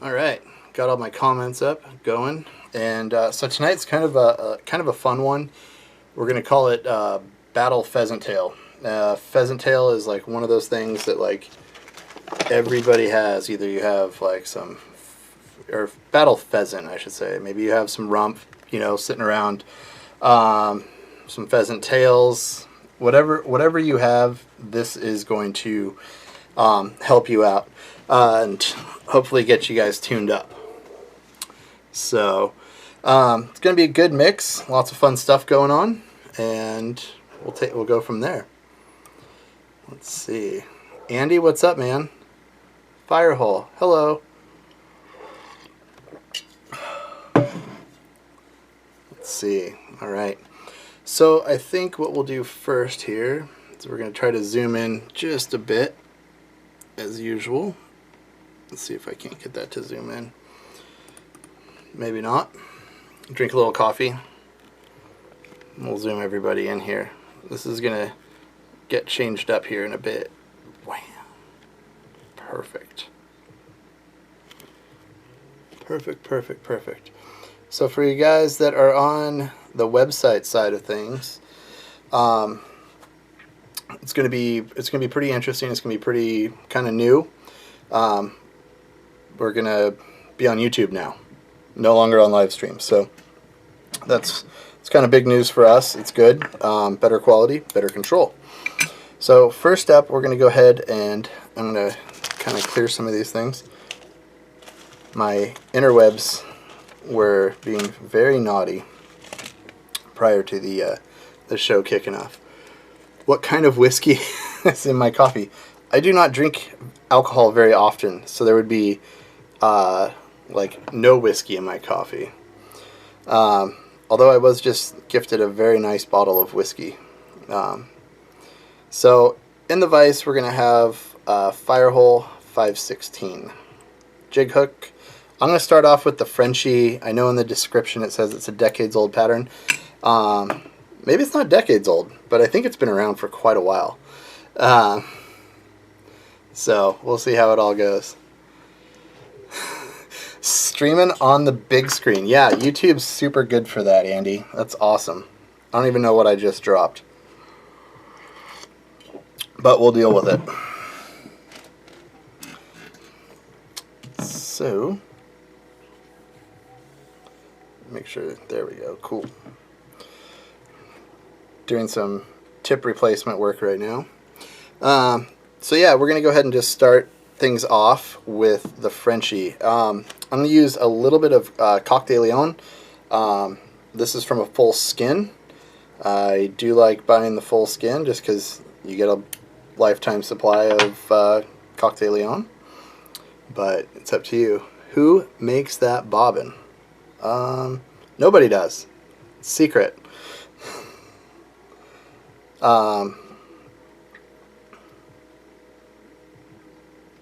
All right, got all my comments up going, and so tonight's kind of a fun one. We're gonna call it Battle Pheasant Tail. Pheasant Tail is like one of those things that like everybody has. Either you have like some, or Battle Pheasant, I should say. Maybe you have some rump, sitting around, some pheasant tails. Whatever you have, this is going to help you out and hopefully get you guys tuned up. So it's going to be a good mix, lots of fun stuff going on, and we'll go from there. Let's see, Andy, what's up, man? Firehole, hello. Let's see. All right. So I think what we'll do first here is we're going to try to zoom in just a bit, as usual. Let's see if I can't get that to zoom in. Maybe not. Drink a little coffee. We'll zoom everybody in here. This is going to get changed up here in a bit. Wow. Perfect. Perfect, perfect, perfect. So for you guys that are on the website side of things, it's gonna be pretty interesting. It's gonna be pretty kind of new. We're gonna be on YouTube now, no longer on live stream. So it's kind of big news for us. It's good, better quality, better control. So first up, we're gonna go ahead and I'm gonna kind of clear some of these things. My interwebs were being very naughty prior to the show kicking off. What kind of whiskey is in my coffee? I do not drink alcohol very often, so there would be like no whiskey in my coffee. Although I was just gifted a very nice bottle of whiskey. So in the vise we're going to have Firehole 516 jig hook. I'm going to start off with the Frenchie. I know in the description it says it's a decades-old pattern. Maybe it's not decades old, but I think it's been around for quite a while. So we'll see how it all goes. Streaming on the big screen. Yeah, YouTube's super good for that, Andy. That's awesome. I don't even know what I just dropped, but we'll deal with it. So make sure, there we go, cool. Doing some tip replacement work right now. So yeah, we're gonna go ahead and just start things off with the Frenchie. I'm gonna use a little bit of Coq de Leon. This is from a full skin. I do like buying the full skin just because you get a lifetime supply of Coq de Leon, but it's up to you. Who makes that bobbin? Nobody does. It's secret.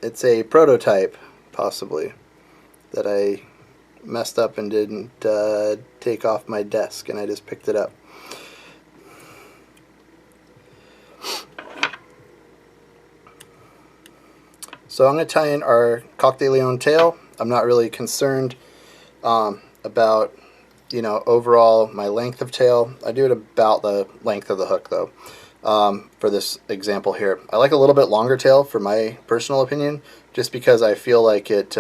It's a prototype, possibly, that I messed up and didn't take off my desk, and I just picked it up. So I'm going to tie in our Coq de Leon tail. I'm not really concerned about, overall my length of tail. I do it about the length of the hook, though, for this example here. I like a little bit longer tail, for my personal opinion, just because I feel like it,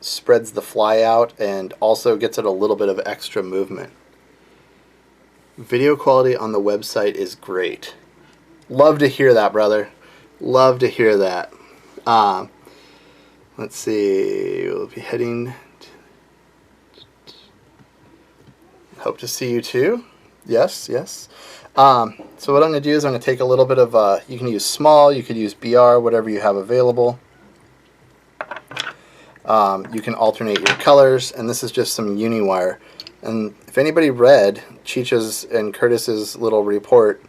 spreads the fly out and also gets it a little bit of extra movement. Video quality on the website is great. Love to hear that, brother. Love to hear that. Let's see. We'll be heading. Hope to see you too. Yes, yes. So what I'm going to do is I'm going to take a little bit of, you can use small, you could use BR, whatever you have available. You can alternate your colors, and this is just some uni wire. And if anybody read Cheech's and Curtis's little report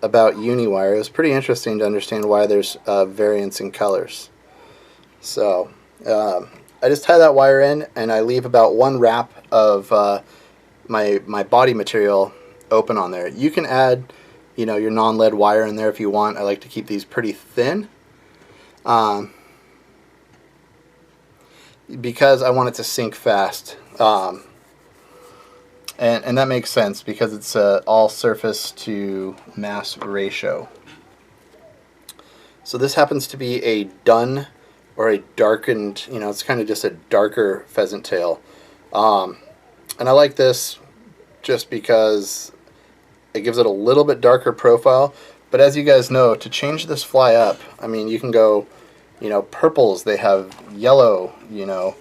about uni wire, it was pretty interesting to understand why there's variance in colors. So I just tie that wire in, and I leave about one wrap of my body material open on there. You can add, your non-lead wire in there if you want. I like to keep these pretty thin. because I want it to sink fast. And that makes sense because it's all surface to mass ratio. So this happens to be a dun or a darkened, you know, it's kind of just a darker pheasant tail. And I like this just because it gives it a little bit darker profile. But as you guys know, to change this fly up, I mean, you can go, you know, purples, they have yellow, you know,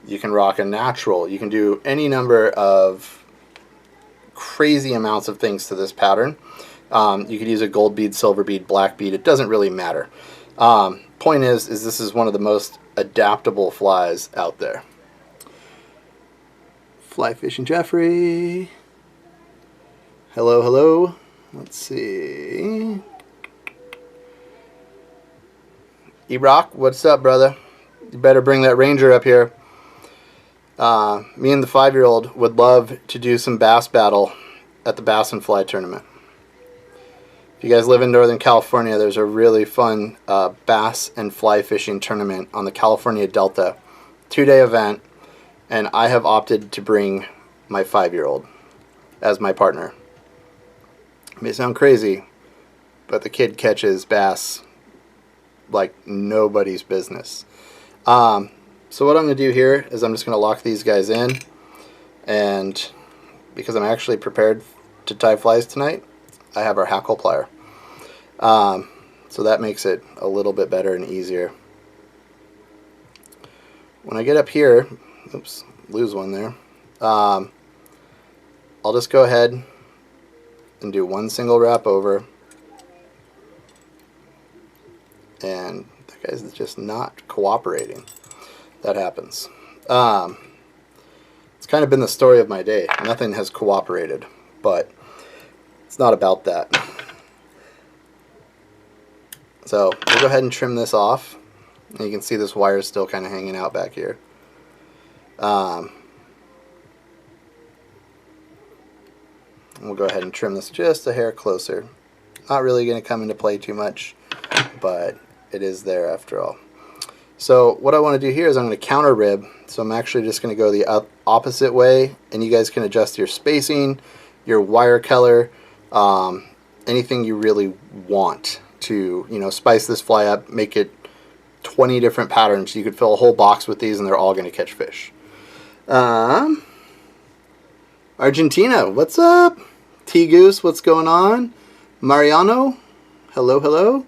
you can rock a natural, you can do any number of crazy amounts of things to this pattern. You could use a gold bead, silver bead, black bead, it doesn't really matter. Point is this is one of the most adaptable flies out there. Fly fishing Jeffrey. Hello, hello. Let's see. E-Rock, what's up, brother? You better bring that Ranger up here. Me and the 5-year-old would love to do some bass battle at the Bass and Fly tournament. If you guys live in Northern California, there's a really fun bass and fly fishing tournament on the California Delta. 2-day event, and I have opted to bring my 5-year-old as my partner. It may sound crazy, but the kid catches bass like nobody's business. So what I'm going to do here is I'm just going to lock these guys in, and because I'm actually prepared to tie flies tonight, I have our hackle plier. So that makes it a little bit better and easier. When I get up here, oops, lose one there, I'll just go ahead and do one single wrap over, and the guy's just not cooperating. That happens. It's kind of been the story of my day. Nothing has cooperated, but it's not about that. So we'll go ahead and trim this off. And you can see this wire is still kind of hanging out back here. We'll go ahead and trim this just a hair closer. Not really going to come into play too much, but it is there after all. So what I want to do here is I'm going to counter rib. So I'm actually just going to go the opposite way, and you guys can adjust your spacing, your wire color, anything you really want to, you know, spice this fly up, make it 20 different patterns. You could fill a whole box with these and they're all going to catch fish. Argentina, what's up? T-Goose, what's going on? Mariano, hello, hello.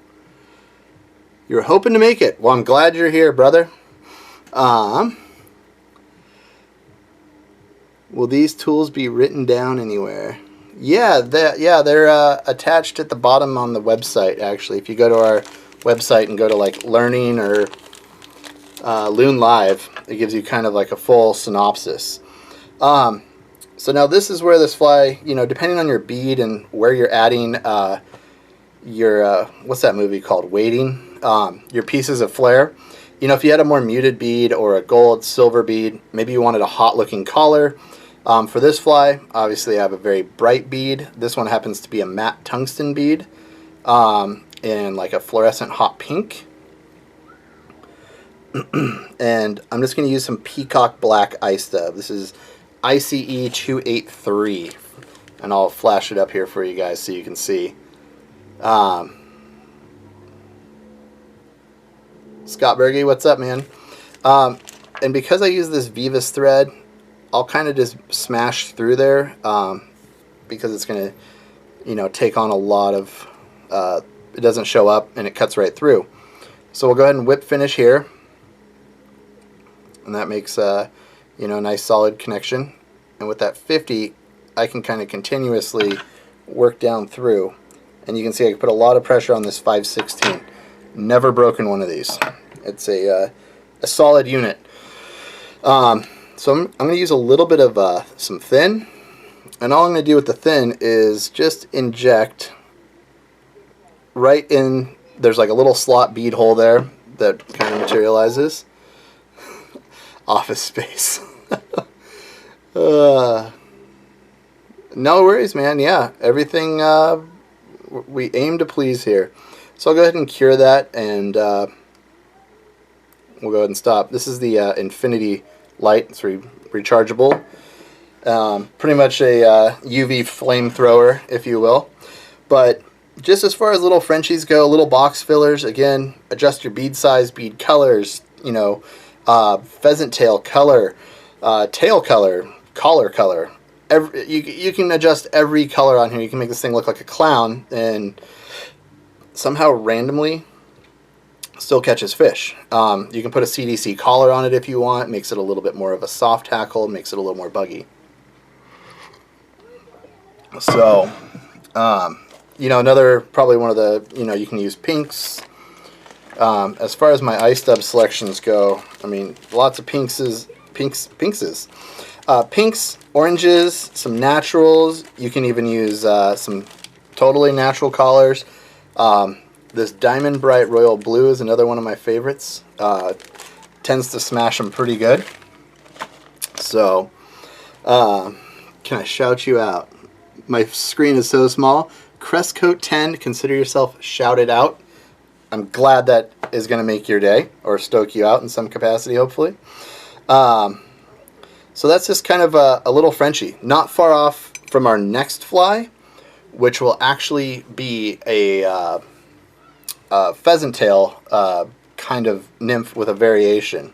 You're hoping to make it. Well, I'm glad you're here, brother. Will these tools be written down anywhere? Yeah, they're attached at the bottom on the website, actually. If you go to our website and go to like Learning or Loon Live, it gives you kind of like a full synopsis. So now this is where this fly, you know, depending on your bead and where you're adding your, what's that movie called? Weighting. Your pieces of flare. You know, if you had a more muted bead or a gold, silver bead, maybe you wanted a hot looking collar. For this fly, obviously I have a very bright bead. This one happens to be a matte tungsten bead in like a fluorescent hot pink. And I'm just going to use some peacock black ice dub. This is ICE 283, and I'll flash it up here for you guys so you can see. Scott Berge, what's up, man? And because I use this Vivas thread, I'll kind of just smash through there because it's going to, you know, take on a lot of, it doesn't show up and it cuts right through. So we'll go ahead and whip finish here. And that makes, you know, a nice solid connection. And with that 50, I can kind of continuously work down through. And you can see I can put a lot of pressure on this 5/16. Never broken one of these. It's a solid unit. So I'm going to use a little bit of some thin. And all I'm going to do with the thin is just inject right in, there's like a little slot bead hole there that kind of materializes. Office Space. No worries, man. Yeah, everything we aim to please here. So I'll go ahead and cure that, and we'll go ahead and stop. This is the Infinity Light. It's rechargeable. Pretty much a UV flamethrower, if you will. But just as far as little Frenchies go, little box fillers, again, adjust your bead size, bead colors, you know, pheasant tail color, tail color, collar color. You can adjust every color on here. You can make this thing look like a clown and somehow randomly still catches fish. You can put a CDC collar on it if you want. Makes it a little bit more of a soft hackle. Makes it a little more buggy. So, you know, another, probably one of the, you know, you can use pinks. As far as my ice dub selections go, I mean, lots of pinkses, pinks, oranges, some naturals. You can even use some totally natural collars. This Diamond Bright Royal Blue is another one of my favorites. Tends to smash them pretty good. So, can I shout you out? My screen is so small. Crestcoat 10, consider yourself shouted out. I'm glad that is going to make your day, or stoke you out in some capacity, hopefully. So that's just kind of a little Frenchie. Not far off from our next fly, which will actually be a pheasant tail kind of nymph with a variation.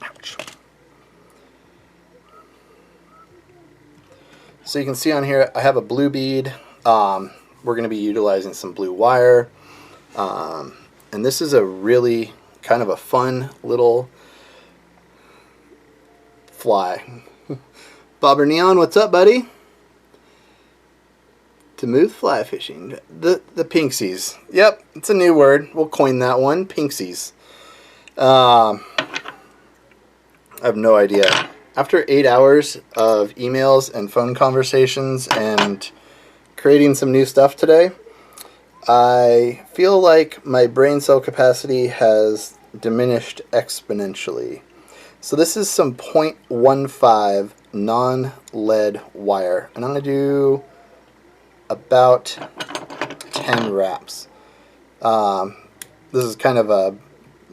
Ouch. So you can see on here I have a blue bead. We're going to be utilizing some blue wire. And this is a really kind of a fun little fly. Bobber Neon, what's up, buddy? Smooth fly fishing. The pinksies. Yep, it's a new word. We'll coin that one. Pinksies. I have no idea. After 8 hours of emails and phone conversations and creating some new stuff today, I feel like my brain cell capacity has diminished exponentially. So this is some 0.15 non-lead wire, and I'm going to do about 10 wraps. This is kind of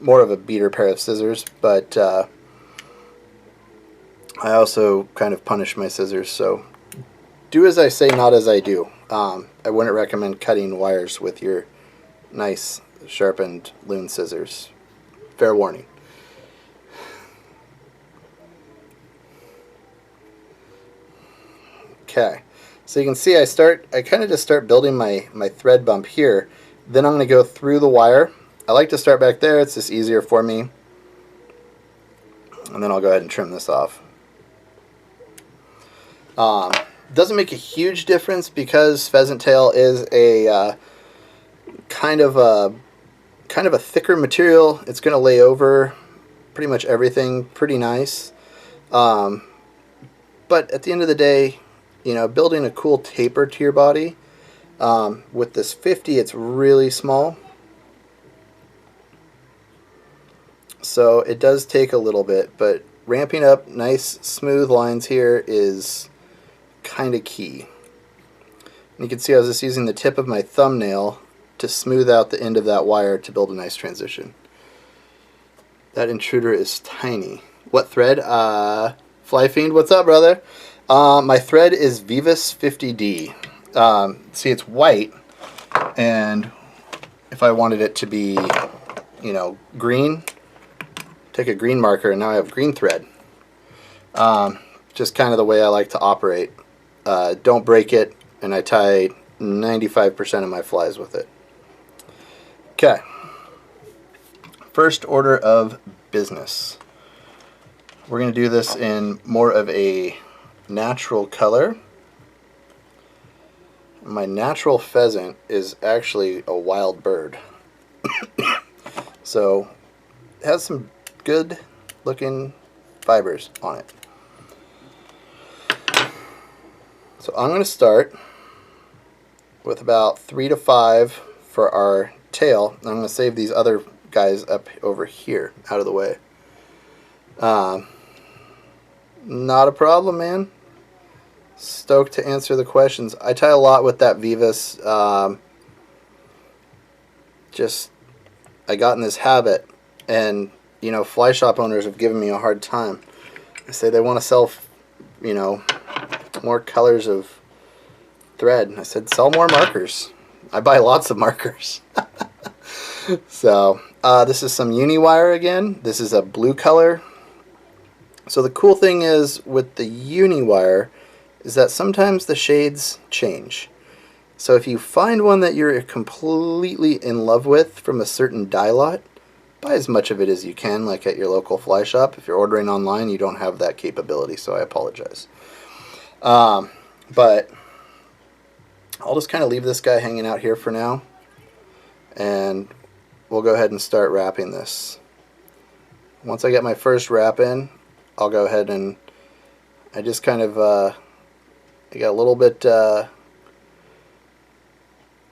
more of a beater pair of scissors, but I also kind of punish my scissors, so do as I say, not as I do. I wouldn't recommend cutting wires with your nice sharpened Loon scissors. Fair warning. Okay, so you can see I kind of just start building my thread bump here. Then I'm going to go through the wire. I like to start back there, it's just easier for me. And then I'll go ahead and trim this off. Doesn't make a huge difference because pheasant tail is a kind of a thicker material. It's going to lay over pretty much everything pretty nice. But at the end of the day, you know, building a cool taper to your body, with this 50, it's really small. So it does take a little bit, but ramping up nice smooth lines here is kind of key. And you can see I was just using the tip of my thumbnail to smooth out the end of that wire to build a nice transition. That intruder is tiny. What thread? Fly Fiend, what's up, brother? My thread is Vivus 50D. See, it's white, and if I wanted it to be, you know, green, take a green marker, and now I have green thread. Just kind of the way I like to operate. Don't break it, and I tie 95% of my flies with it. Okay. First order of business. We're going to do this in more of a natural color. My natural pheasant is actually a wild bird. So it has some good looking fibers on it. So I'm going to start with about 3 to 5 for our tail. I'm going to save these other guys up over here out of the way. Not a problem, man. Stoked to answer the questions. I tie a lot with that Vivus. Just I got in this habit, and you know, fly shop owners have given me a hard time. They say they want to sell, you know, more colors of thread. I said, sell more markers. I buy lots of markers. So this is some uni wire again. This is a blue color. So the cool thing is with the uni wire is that sometimes the shades change. So if you find one that you're completely in love with from a certain dye lot, buy as much of it as you can, like at your local fly shop. If you're ordering online, you don't have that capability, so I apologize. But I'll just kind of leave this guy hanging out here for now, and we'll go ahead and start wrapping this. Once I get my first wrap in, I'll go ahead and I just kind of I got a little bit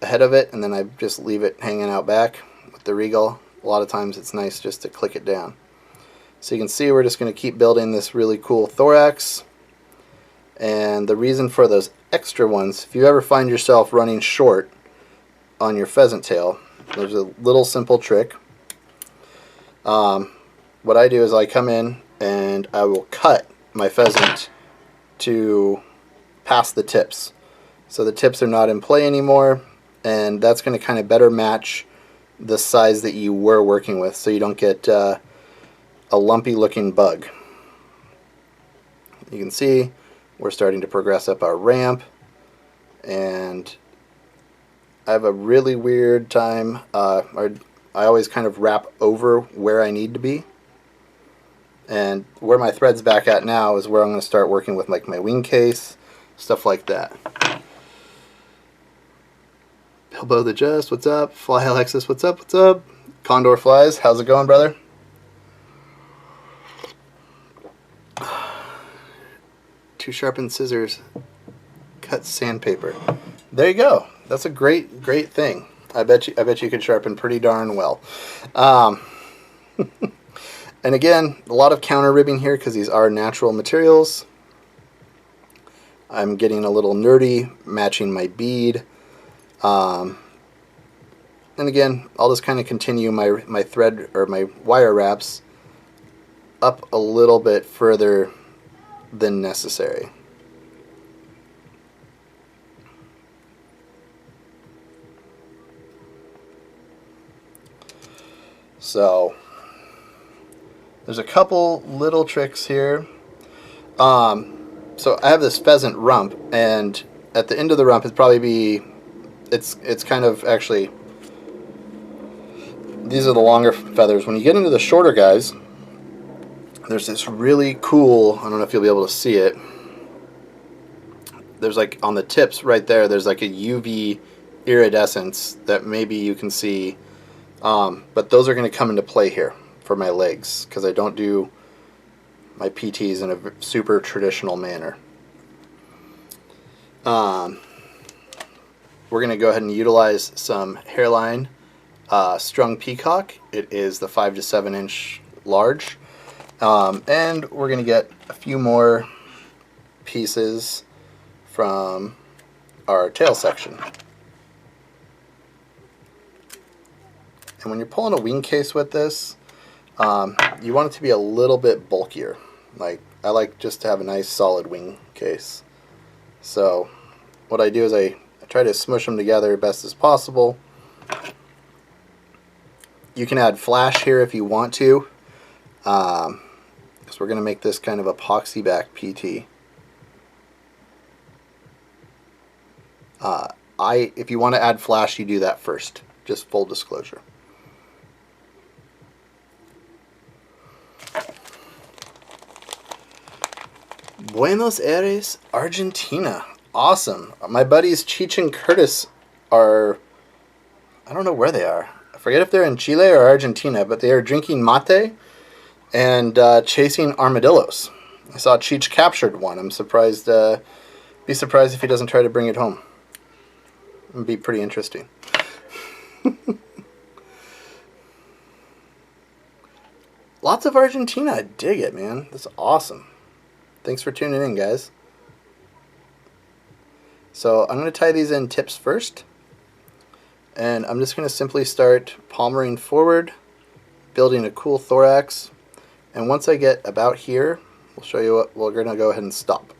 ahead of it, and then I just leave it hanging out back with the Regal. A lot of times it's nice just to click it down. So you can see we're just going to keep building this really cool thorax. And the reason for those extra ones, if you ever find yourself running short on your pheasant tail, there's a little simple trick. What I do is I come in and I will cut my pheasant to past the tips. So the tips are not in play anymore, and that's going to kind of better match the size that you were working with, so you don't get a lumpy looking bug. You can see we're starting to progress up our ramp, and I have a really weird time. I always kind of wrap over where I need to be, and where my thread's back at now is where I'm going to start working with like my wing case, stuff like that. Bilbo the Just, what's up? Fly Alexis, what's up? What's up? Condor Flies, how's it going, brother? Two sharpened scissors cut sandpaper. There you go. That's a great thing. I bet you could sharpen pretty darn well. And again, a lot of counter ribbing here because these are natural materials. I'm getting a little nerdy, matching my bead. And again, I'll just kind of continue my thread or my wire wraps up a little bit further than necessary. So there's a couple little tricks here. So I have this pheasant rump, and at the end of the rump it'd probably be, it's kind of actually, these are the longer feathers. When you get into the shorter guys, there's this really cool, I don't know if you'll be able to see it, there's like on the tips right there, there's like a UV iridescence that maybe you can see, but those are going to come into play here for my legs because I don't do my PTs in a super traditional manner. We're going to go ahead and utilize some hairline strung peacock. It is the 5 to 7 inch large, and we're going to get a few more pieces from our tail section. And when you're pulling a wing case with this, you want it to be a little bit bulkier. Like, I like just to have a nice solid wing case. So what I do is I try to smush them together best as possible. You can add flash here if you want to, because we're going to make this kind of epoxy back PT. If you want to add flash, you do that first. Just full disclosure. Buenos Aires, Argentina. Awesome. My buddies Cheech and Curtis are, I don't know where they are. I forget if they're in Chile or Argentina, but they are drinking mate and chasing armadillos. I saw Cheech captured one. I'm surprised, be surprised if he doesn't try to bring it home. It would be pretty interesting. Lots of Argentina. I dig it, man. That's awesome. Thanks for tuning in, guys. So I'm going to tie these in tips first, And I'm just going to simply start palmering forward, building a cool thorax. And once I get about here, we'll show you what we're going to go ahead and stop.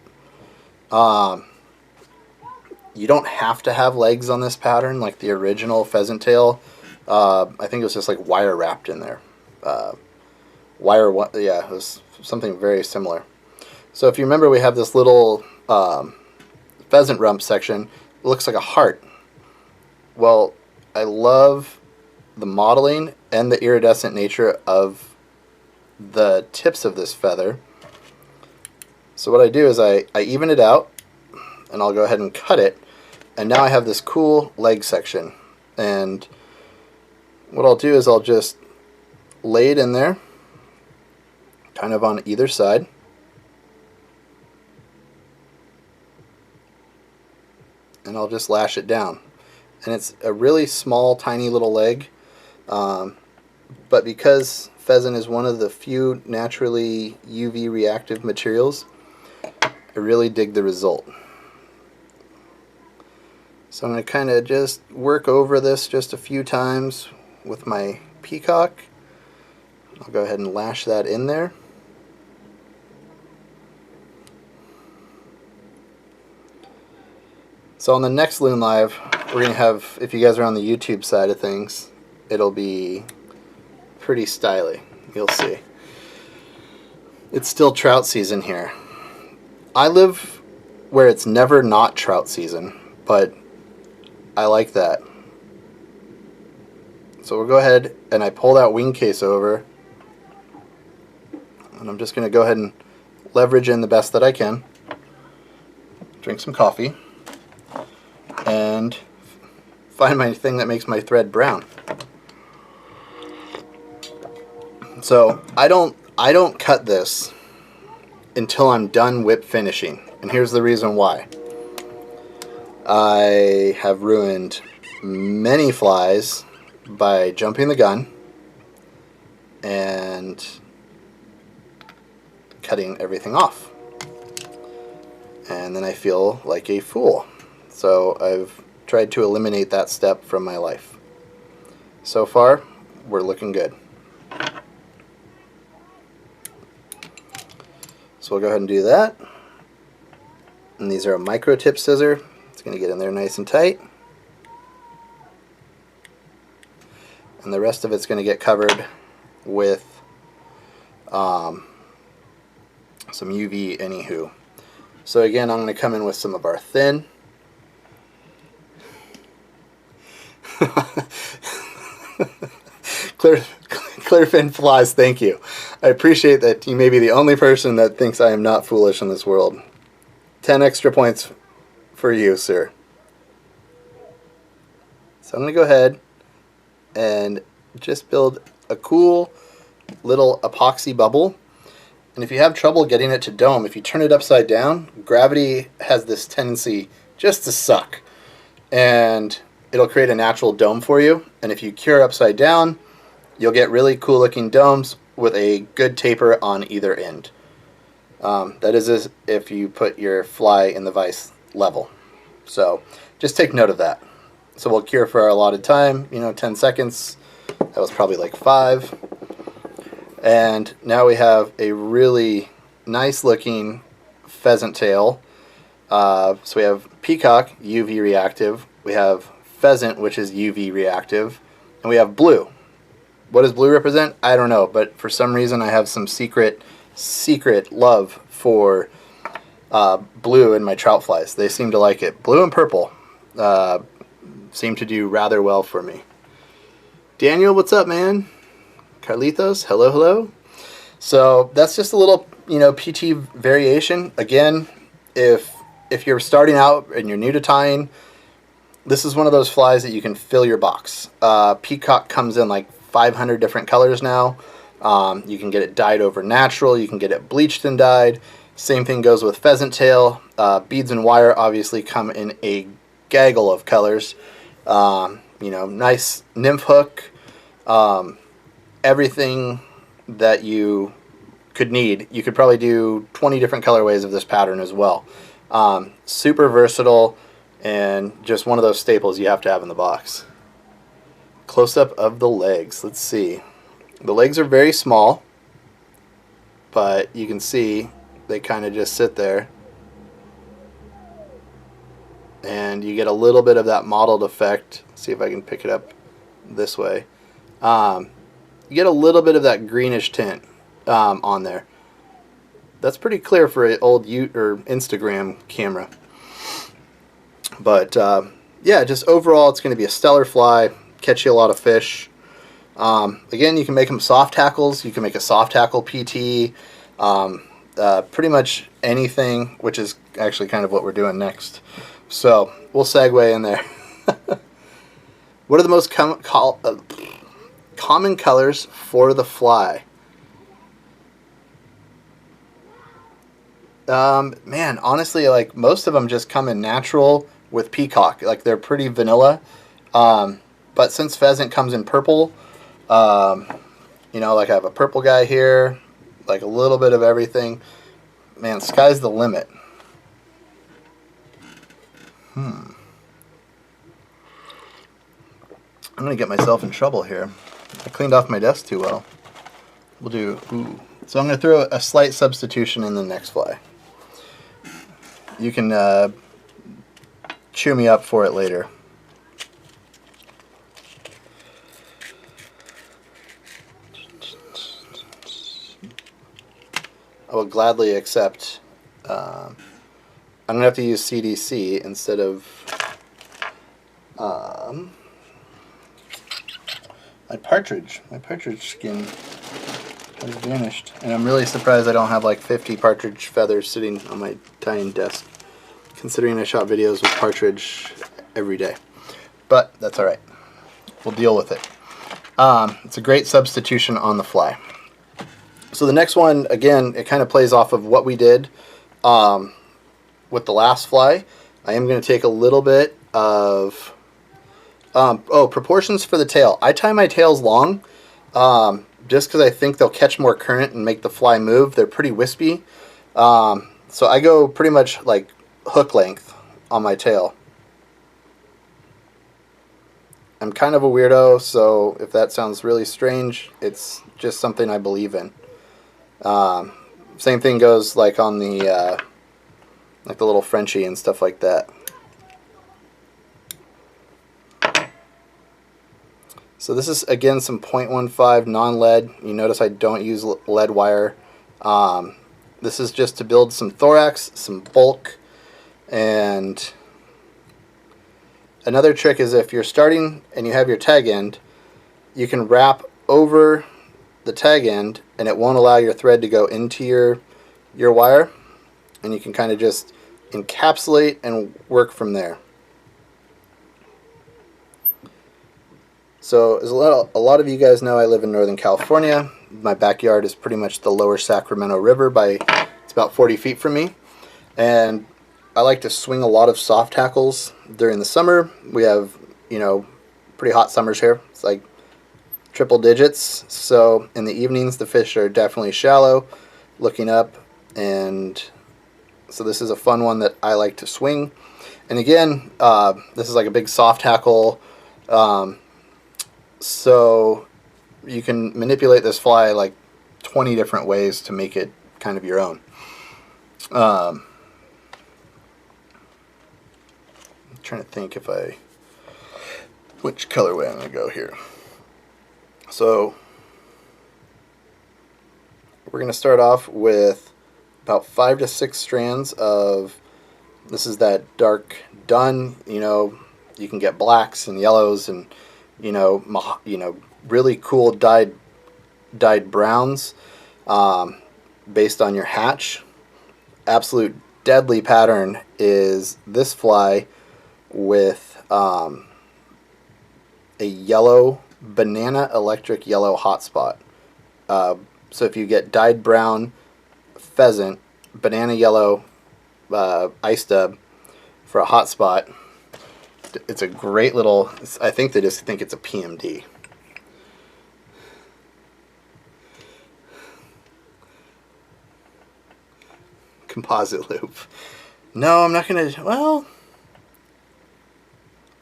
You don't have to have legs on this pattern like the original Pheasant Tail. I think it was just like wire wrapped in there. Yeah, it was something very similar. So if you remember, we have this little pheasant rump section. It looks like a heart. Well, I love the modeling and the iridescent nature of the tips of this feather. So what I do is I even it out, and I'll go ahead and cut it. And now I have this cool leg section. And what I'll do is I'll just lay it in there, kind of on either side. And I'll just lash it down. And it's a really small, tiny little leg. But because pheasant is one of the few naturally UV reactive materials, I really dig the result. So I'm going to kind of just work over this just a few times with my peacock. I'll go ahead and lash that in there. So on the next Loon Live, we're going to have, if you guys are on the YouTube side of things, it'll be pretty styly. You'll see. It's still trout season here. I live where it's never not trout season, but I like that. So we'll go ahead and I pull that wing case over, and I'm just going to go ahead and leverage in the best that I can. Drink some coffee and find my thing that makes my thread brown. So I don't cut this until I'm done whip finishing, and here's the reason why. I have ruined many flies by jumping the gun and cutting everything off, and then I feel like a fool. So I've tried to eliminate that step from my life. So far, we're looking good. So we'll go ahead and do that. And these are a micro tip scissor. It's going to get in there nice and tight. And the rest of it's going to get covered with some UV anywho. So again, I'm going to come in with some of our thin. Clear fin flies, thank you. I appreciate that you may be the only person that thinks I am not foolish in this world. 10 extra points for you, sir. So I'm going to go ahead and just build a cool little epoxy bubble. And if you have trouble getting it to dome, if you turn it upside down, gravity has this tendency just to suck. And it'll create a natural dome for you. And if you cure upside down, you'll get really cool looking domes with a good taper on either end. That is if you put your fly in the vise level. So just take note of that. So we'll cure for our allotted time, 10 seconds. That was probably like 5. And now we have a really nice looking pheasant tail. So we have peacock, UV reactive. We have pheasant, which is UV reactive. And we have blue. What does blue represent? I don't know, but for some reason I have some secret love for blue in my trout flies. They seem to like it. Blue and purple seem to do rather well for me. Daniel, what's up, man? Carlitos, hello, hello. So that's just a little, PT variation. Again, if you're starting out and you're new to tying, this is one of those flies that you can fill your box. Peacock comes in like 500 different colors now. You can get it dyed over natural. You can get it bleached and dyed. Same thing goes with pheasant tail. Beads and wire obviously come in a gaggle of colors. Nice nymph hook. Everything that you could need. You could probably do 20 different colorways of this pattern as well. Super versatile and just one of those staples you have to have in the box. Close-up of the legs. Let's see. The legs are very small, but you can see they kind of just sit there. And you get a little bit of that mottled effect. See if I can pick it up this way. You get a little bit of that greenish tint on there. That's pretty clear for an old or Instagram camera. But yeah, just overall, it's going to be a stellar fly. Catch you a lot of fish. Again, you can make them soft hackles. You can make a soft hackle PT. Pretty much anything, which is actually kind of what we're doing next. So we'll segue in there. What are the most common colors for the fly? Man, honestly, like most of them just come in natural with peacock. Like they're pretty vanilla. But since pheasant comes in purple, you know, like I have a purple guy here, like a little bit of everything. Man, sky's the limit. I'm going to get myself in trouble here. I cleaned off my desk too well. We'll do, ooh. So I'm going to throw a slight substitution in the next fly. You can cheer me up for it later. I will gladly accept. I'm going to have to use CDC instead of my partridge. My partridge skin has vanished. And I'm really surprised I don't have like 50 partridge feathers sitting on my tiny desk, considering I shot videos with partridge every day. But that's alright. We'll deal with it. It's a great substitution on the fly. So the next one, again, it kind of plays off of what we did with the last fly. I am going to take a little bit of proportions for the tail. I tie my tails long just because I think they'll catch more current and make the fly move. They're pretty wispy. So I go pretty much like hook length on my tail. I'm kind of a weirdo, so if that sounds really strange, it's just something I believe in. Same thing goes like on the little Frenchie and stuff like that. So this is again some 0.15 non-lead. You notice I don't use lead wire. This is just to build some thorax, some bulk, and another trick is if you're starting and you have your tag end, you can wrap over the tag end and it won't allow your thread to go into your wire, and you can kind of just encapsulate and work from there. So as a lot of you guys know, I live in Northern California. My backyard is pretty much the lower Sacramento River. It's about 40 feet from me, and I like to swing a lot of soft hackles during the summer. We have, you know, pretty hot summers here. It's like triple digits. So in the evenings, the fish are definitely shallow, looking up, and so this is a fun one that I like to swing. And again, this is like a big soft hackle. So you can manipulate this fly like 20 different ways to make it kind of your own. I'm trying to think which colorway I'm going to go here. So we're going to start off with about 5 to 6 strands of, this is that dark dun, you know, you can get blacks and yellows and you know, really cool dyed browns based on your hatch. Absolute deadly pattern is this fly with a yellow banana electric yellow hotspot. So if you get dyed brown pheasant, banana yellow ice dub for a hotspot, it's a great little, I think they just think it's a PMD. Composite loop. No, I'm not going to, well,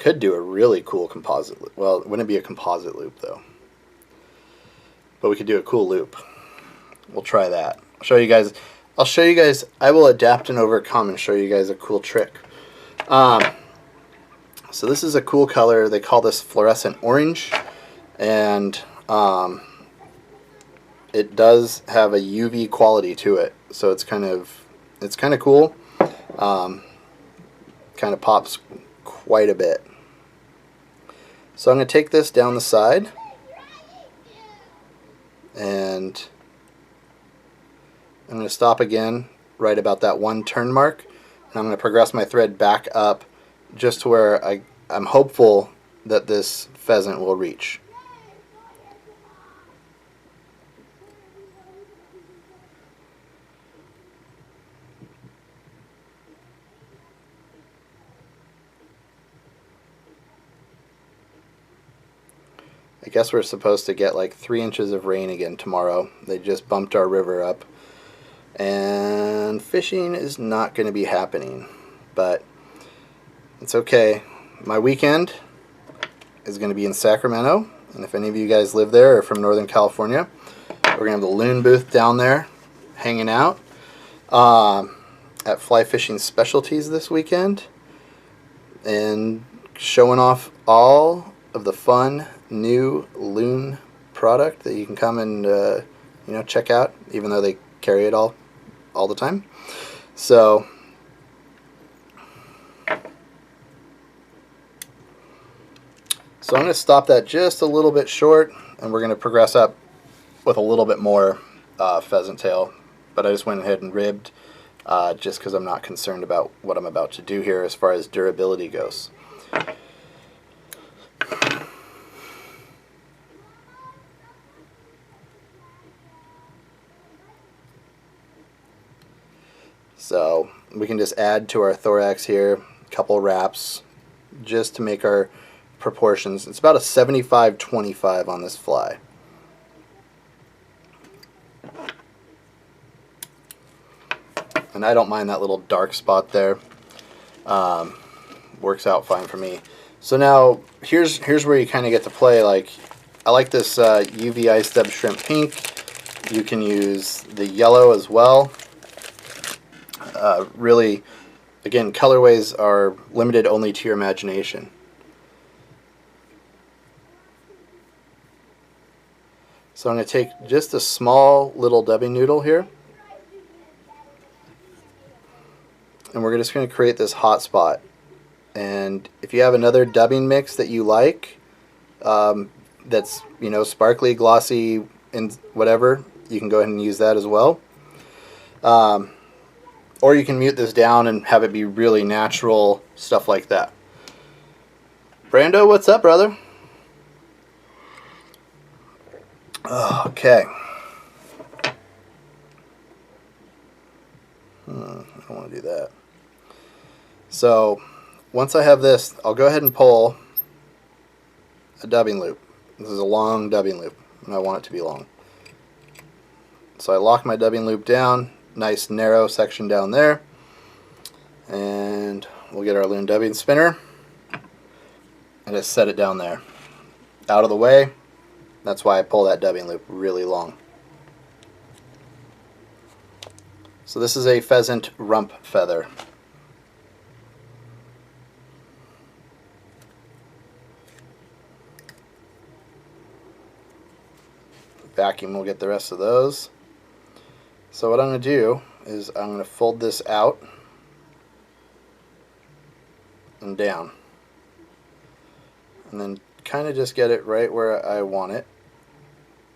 could do a really cool composite loop. Well, it wouldn't be a composite loop though. But we could do a cool loop. We'll try that. I'll show you guys. I will adapt and overcome and show you guys a cool trick. So this is a cool color. They call this fluorescent orange, and it does have a UV quality to it. So it's kind of cool. Kind of pops quite a bit. So I'm going to take this down the side, and I'm going to stop again right about that one turn mark, and I'm going to progress my thread back up just to where I'm hopeful that this pheasant will reach. I guess we're supposed to get like 3 inches of rain again tomorrow. They just bumped our river up, and fishing is not going to be happening, but it's okay. My weekend is going to be in Sacramento, and if any of you guys live there or from Northern California, we're going to have the Loon booth down there hanging out at Fly Fishing Specialties this weekend, and showing off all of the fun new Loon product that you can come and check out, even though they carry it all the time. So I'm going to stop that just a little bit short, and we're going to progress up with a little bit more pheasant tail. But I just went ahead and ribbed just because I'm not concerned about what I'm about to do here as far as durability goes. So we can just add to our thorax here a couple wraps just to make our proportions. It's about a 75-25 on this fly. And I don't mind that little dark spot there. Works out fine for me. So now here's where you kind of get to play. Like, I like this UV ice dub shrimp pink. You can use the yellow as well. Really, again, colorways are limited only to your imagination. So I'm going to take just a small little dubbing noodle here, and we're just going to create this hot spot. And if you have another dubbing mix that you like, that's sparkly, glossy, and whatever, you can go ahead and use that as well. Or you can mute this down and have it be really natural, stuff like that. Brando, what's up, brother? Okay. I don't want to do that. So once I have this, I'll go ahead and pull a dubbing loop. This is a long dubbing loop, and I want it to be long. So I lock my dubbing loop down, nice narrow section down there, and we'll get our Loon dubbing spinner and just set it down there. Out of the way. That's why I pull that dubbing loop really long. So this is a pheasant rump feather. Vacuum will get the rest of those. So what I'm going to do is I'm going to fold this out and down, and then kind of just get it right where I want it.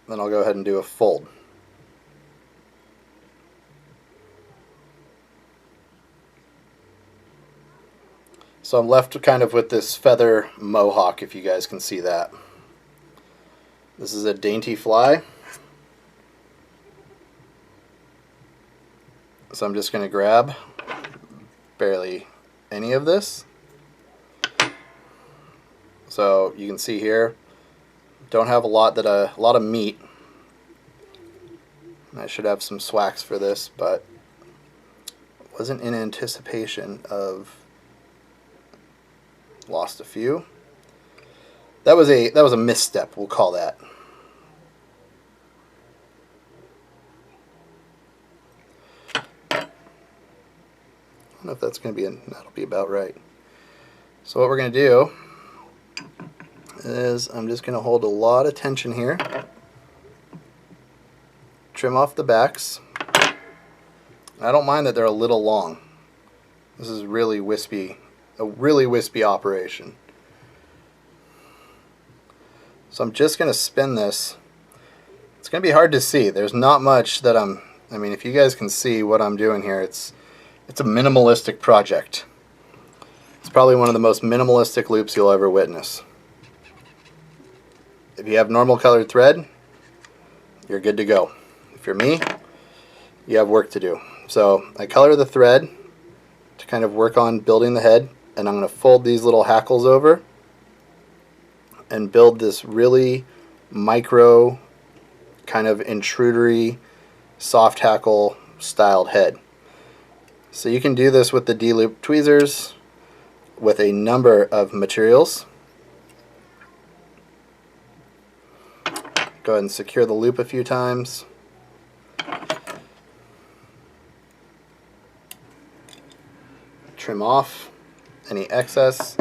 Then I'll go ahead and do a fold. So I'm left kind of with this feather mohawk, if you guys can see that. This is a dainty fly. So I'm just going to grab barely any of this. So you can see here, don't have a lot of meat. I should have some swacks for this, but wasn't in anticipation of Lost a few. That was a misstep, we'll call that. I don't know if that's going to be that'll be about right. So what we're going to do is I'm just going to hold a lot of tension here. Trim off the backs. I don't mind that they're a little long. This is really wispy, a really wispy operation. So I'm just going to spin this. It's going to be hard to see. There's not much that I mean, if you guys can see what I'm doing here, it's a minimalistic project. It's probably one of the most minimalistic loops you'll ever witness. If you have normal colored thread, you're good to go. If you're me, you have work to do. So I color the thread to kind of work on building the head, and I'm going to fold these little hackles over and build this really micro, kind of intrudery, soft hackle styled head. So you can do this with the D-loop tweezers with a number of materials. Go ahead and secure the loop a few times. Trim off any excess.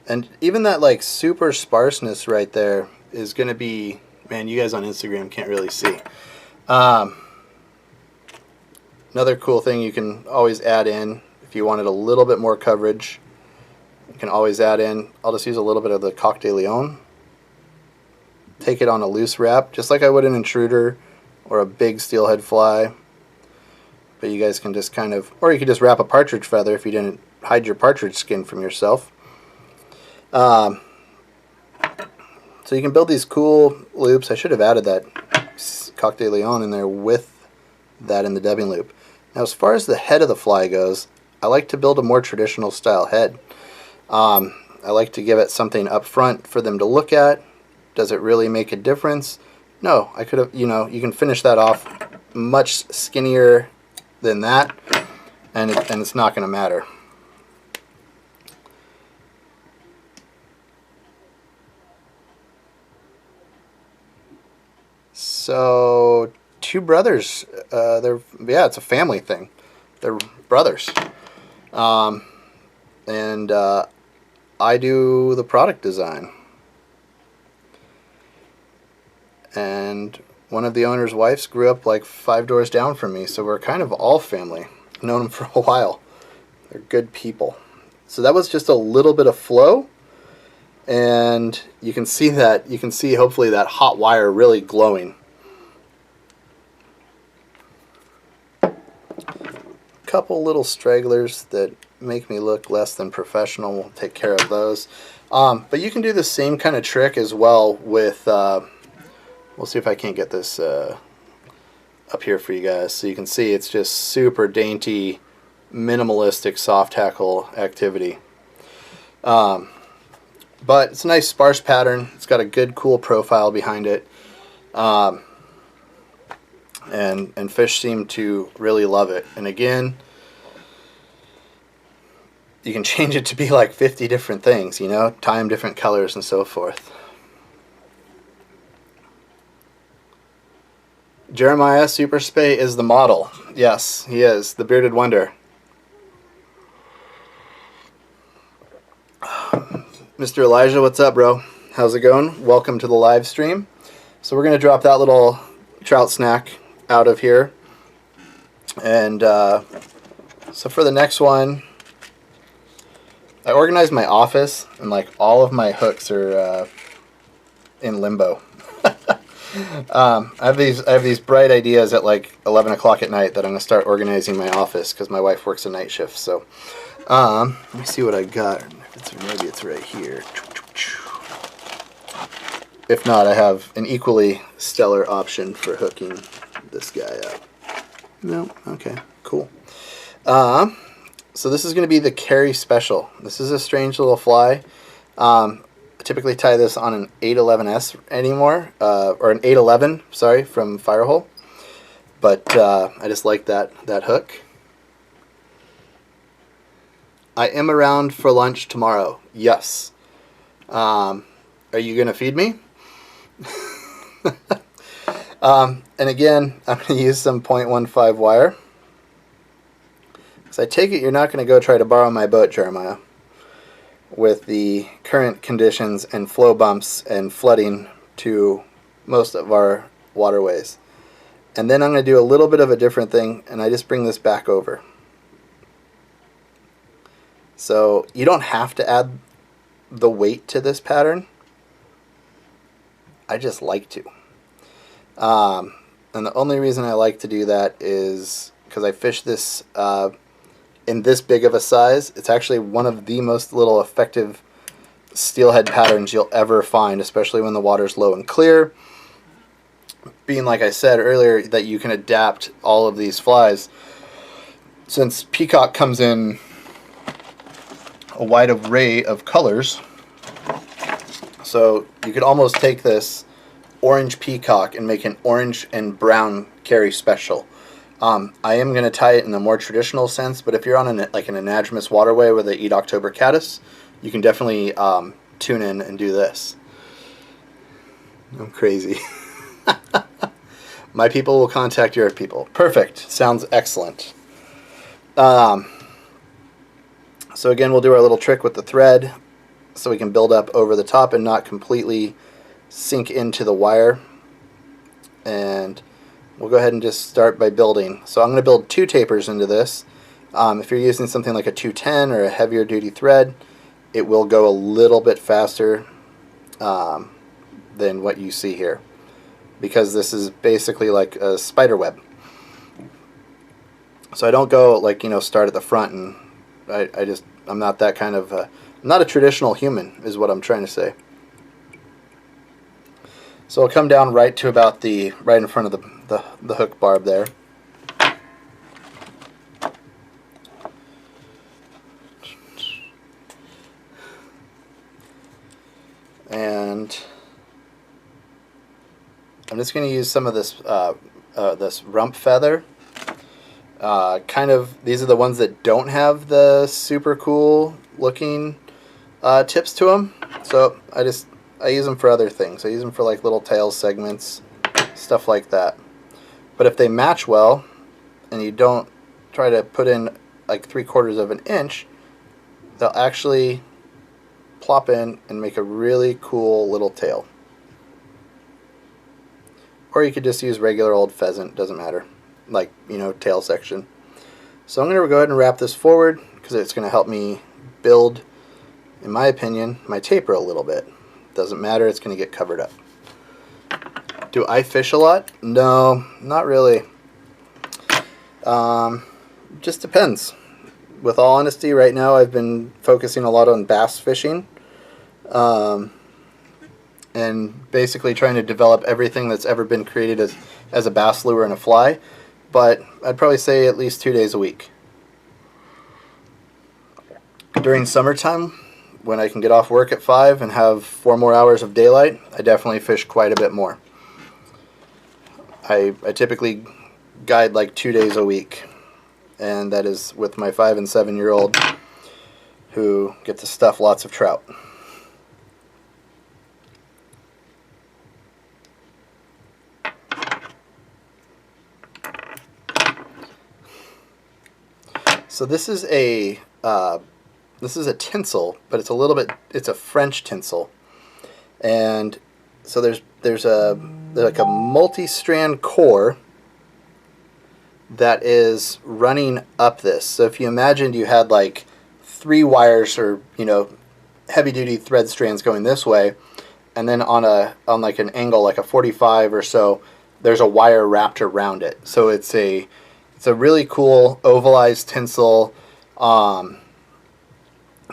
And even that like super sparseness right there is going to be, man, you guys on Instagram can't really see. Another cool thing you can always add in, if you wanted a little bit more coverage, you can always add in, I'll just use a little bit of the Coq de Leon. Take it on a loose wrap, just like I would an intruder or a big steelhead fly. But you guys can just kind of, or you could just wrap a partridge feather if you didn't hide your partridge skin from yourself. So you can build these cool loops. I should have added that Coq de Leon in there with that in the dubbing loop. Now as far as the head of the fly goes, I like to build a more traditional style head. I like to give it something up front for them to look at. Does it really make a difference? No, I could have, you know, you can finish that off much skinnier than that, and it's not going to matter. So, two brothers, it's a family thing. They're brothers. And I do the product design. And one of the owner's wives grew up like 5 doors down from me, so we're kind of all family. I've known them for a while. They're good people. So that was just a little bit of flow, and you can see that, hopefully that hot wire really glowing. Couple little stragglers that make me look less than professional. We'll take care of those. But you can do the same kind of trick as well with, we'll see if I can't get this up here for you guys. So you can see it's just super dainty, minimalistic soft hackle activity. But it's a nice sparse pattern. It's got a good cool profile behind it. And fish seem to really love it. And again, you can change it to be like 50 different things, you know, time different colors and so forth. Jeremiah Super Spay is the model. Yes, he is, the bearded wonder. Mr. Elijah, what's up, bro? How's it going? Welcome to the live stream. So we're going to drop that little trout snack out of here, and so for the next one, I organized my office, and like all of my hooks are in limbo. I have these bright ideas at like 11 o'clock at night that I'm going to start organizing my office because my wife works a night shift. So let me see what I got. Maybe it's right here. If not, I have an equally stellar option for hooking this guy up. No? Okay, cool. So this is going to be the Carey Special. This is a strange little fly. I typically tie this on an 811S anymore, or an 811, sorry, from Fire. But I just like that hook. I am around for lunch tomorrow. Yes. Are you going to feed me? And again, I'm going to use some 0.15 wire. So I take it you're not going to go try to borrow my boat, Jeremiah, with the current conditions and flow bumps and flooding to most of our waterways. And then I'm going to do a little bit of a different thing, and I just bring this back over. So you don't have to add the weight to this pattern. I just like to. And the only reason I like to do that is because I fish this in this big of a size. It's actually one of the most little effective steelhead patterns you'll ever find, especially when the water's low and clear. Being, like I said earlier, that you can adapt all of these flies. Since peacock comes in a wide array of colors, so you could almost take this orange peacock and make an orange and brown Carey Special. I am going to tie it in a more traditional sense, but if you're on like an anadromous waterway where they eat October caddis, you can definitely tune in and do this. I'm crazy. My people will contact your people. Perfect. Sounds excellent. So again, we'll do our little trick with the thread so we can build up over the top and not completely sink into the wire. And we'll go ahead and just start by building. So I'm going to build 2 tapers into this. If you're using something like a 210 or a heavier duty thread, it will go a little bit faster than what you see here, because this is basically like a spider web. So I don't go like, you know, start at the front, and I'm not that kind of I'm not a traditional human is what I'm trying to say. So I'll come down right to about right in front of the hook barb there. And I'm just going to use some of this this rump feather. Kind of, these are the ones that don't have the super cool looking tips to them. So I use them for other things. I use them for like little tail segments, stuff like that. But if they match well, and you don't try to put in like 3/4 of an inch, they'll actually plop in and make a really cool little tail. Or you could just use regular old pheasant, doesn't matter, like, you know, tail section. So I'm going to go ahead and wrap this forward because it's going to help me build, in my opinion, my taper a little bit. Doesn't matter, it's going to get covered up. Do I fish a lot? No, not really. Just depends. With all honesty, right now I've been focusing a lot on bass fishing, and basically trying to develop everything that's ever been created as a bass lure and a fly. But I'd probably say at least 2 days a week. During summertime, when I can get off work at 5 and have 4 more hours of daylight, I definitely fish quite a bit more. I typically guide like 2 days a week, and that is with my 5- and 7-year-old who get to stuff lots of trout. So this is a tinsel, but it's a French tinsel, and so there's like a multi-strand core that is running up this. So if you imagined you had like 3 wires, or, you know, heavy-duty thread strands going this way, and then on like an angle like a 45 or so, there's a wire wrapped around it. So it's a really cool ovalized tinsel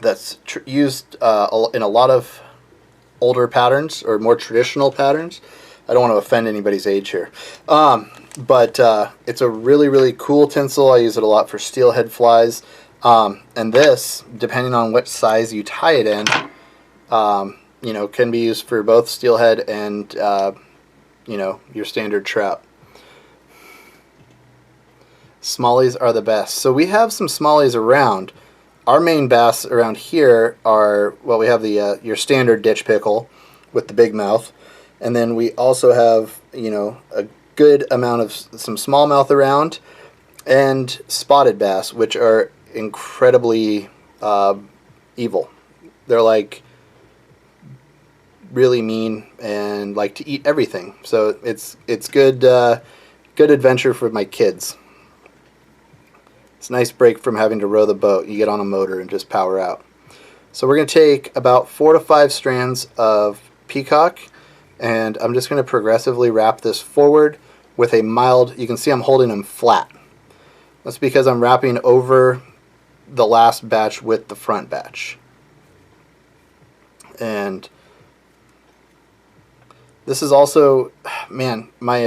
that's used in a lot of older patterns or more traditional patterns. I don't want to offend anybody's age here. But it's a really, really cool tinsel. I use it a lot for steelhead flies. And this, depending on what size you tie it in, you know, can be used for both steelhead and, you know, your standard trout. Smallies are the best. So we have some smallies around. our main bass around here are, well, we have the your standard ditch pickle with the big mouth, and then we also have, you know, a good amount of some smallmouth around, and spotted bass, which are incredibly evil. They're like really mean and like to eat everything. So it's good good adventure for my kids. It's a nice break from having to row the boat. You get on a motor and just power out. So we're going to take about 4 to 5 strands of peacock, and I'm just going to progressively wrap this forward with a mild, you can see I'm holding them flat. That's because I'm wrapping over the last batch with the front batch. And this is also, man, my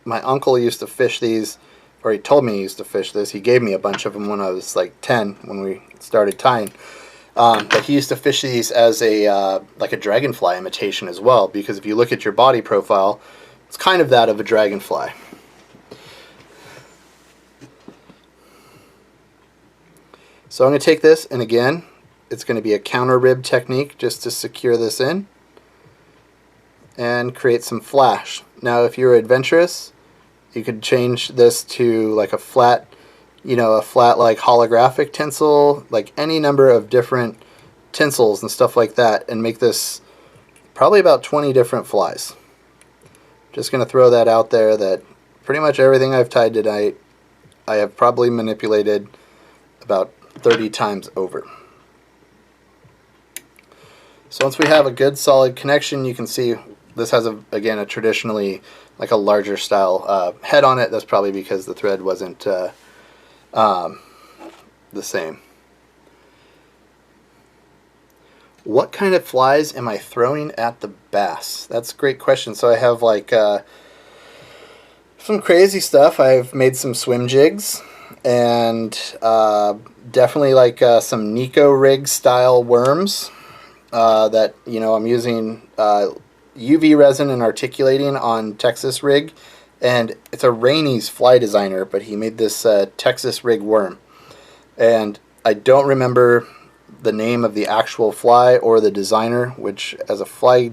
uncle used to fish these, or he told me he used to fish this. He gave me a bunch of them when I was like 10 when we started tying. But he used to fish these as a like a dragonfly imitation as well, because if you look at your body profile, it's kind of that of a dragonfly. So I'm going to take this, and again, it's going to be a counter rib technique just to secure this in and create some flash. Now if you're adventurous, you could change this to like a flat, you know, a flat like holographic tinsel, like any number of different tinsels and stuff like that, and make this probably about 20 different flies. Just going to throw that out there, that pretty much everything I've tied tonight I have probably manipulated about 30 times over. So once we have a good solid connection, you can see this has again a traditionally like a larger style head on it. That's probably because the thread wasn't the same. What kind of flies am I throwing at the bass? That's a great question. So I have like some crazy stuff. I've made some swim jigs, and definitely like some Nico rig style worms that, you know, I'm using UV resin and articulating on Texas rig, and it's a Rainey's fly designer, but he made this Texas rig worm, and I don't remember the name of the actual fly or the designer, which as a fly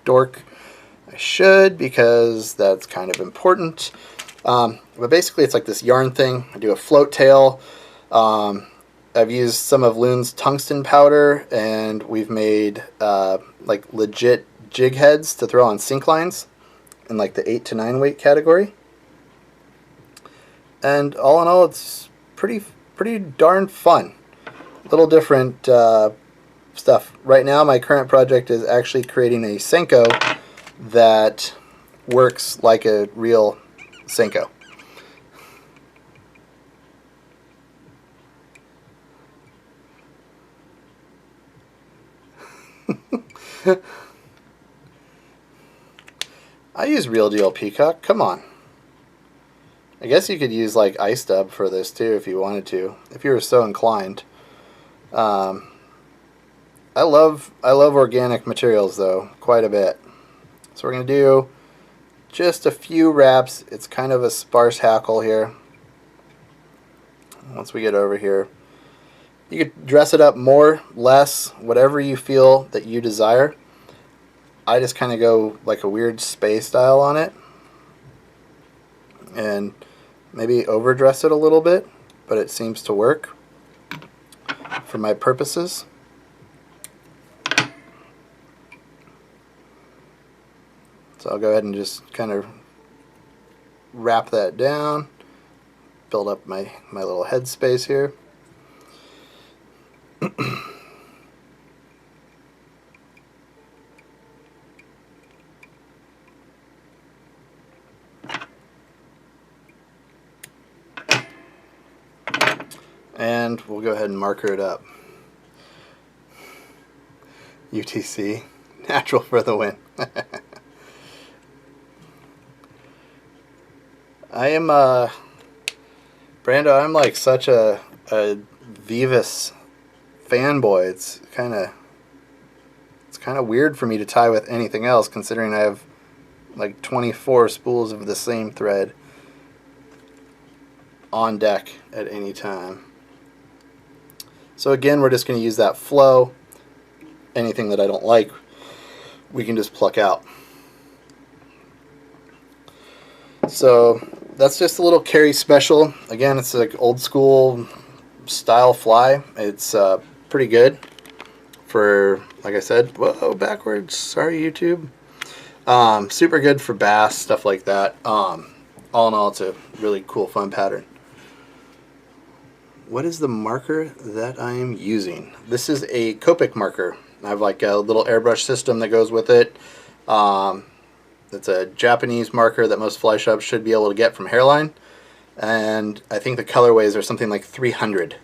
dork I should, because that's kind of important. But basically it's like this yarn thing. I do a float tail. I've used some of Loon's tungsten powder, and we've made like legit jig heads to throw on sink lines in like the 8 to 9 weight category. And all in all, it's pretty darn fun. Little different stuff. Right now my current project is actually creating a Senko that works like a real Senko. I use real deal peacock. Come on. I guess you could use like ice dub for this too if you wanted to, if you were so inclined. I love organic materials though quite a bit. So we're gonna do just a few wraps. It's kind of a sparse hackle here. Once we get over here, you could dress it up more, less, whatever you feel that you desire. I just kind of go like a weird space style on it, and maybe overdress it a little bit, but it seems to work for my purposes. So I'll go ahead and just kind of wrap that down, build up my little head space here. And we'll go ahead and marker it up. UTC, natural for the win. I am, Brando, I'm like such a Vivas fanboy. It's kind of weird for me to tie with anything else, considering I have like 24 spools of the same thread on deck at any time. So again, we're just going to use that flow. Anything that I don't like, we can just pluck out. So that's just a little Carey Special. Again, it's like old school style fly. It's pretty good for, like I said, whoa, backwards, sorry YouTube. Super good for bass, stuff like that. All in all, it's a really cool, fun pattern. What is the marker that I am using? This is a Copic marker. I have like a little airbrush system that goes with it. It's a Japanese marker that most fly shops should be able to get from Hairline. And I think the colorways are something like 300.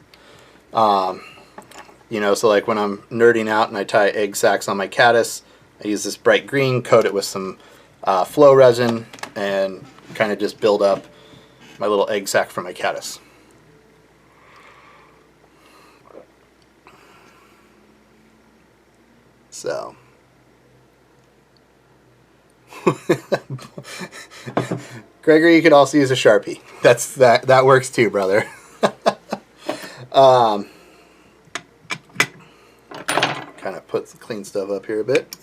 You know, so like when I'm nerding out and I tie egg sacs on my caddis, I use this bright green, coat it with some flow resin, and kind of just build up my little egg sac for my caddis. So, Gregory, you could also use a Sharpie. That works too, brother. Kind of put some clean stuff up here a bit.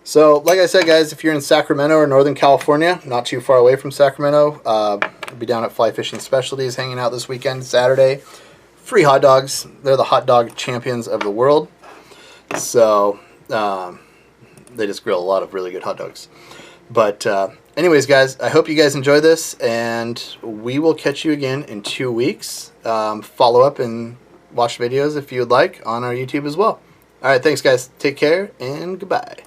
So, like I said, guys, if you're in Sacramento or Northern California, not too far away from Sacramento, I'll be down at Fly Fishing Specialties, hanging out this weekend, Saturday. Free hot dogs. They're the hot dog champions of the world. So, they just grill a lot of really good hot dogs. But, anyways, guys, I hope you guys enjoy this, and we will catch you again in 2 weeks. Follow up and watch videos if you would like on our YouTube as well. All right, thanks, guys. Take care, and goodbye.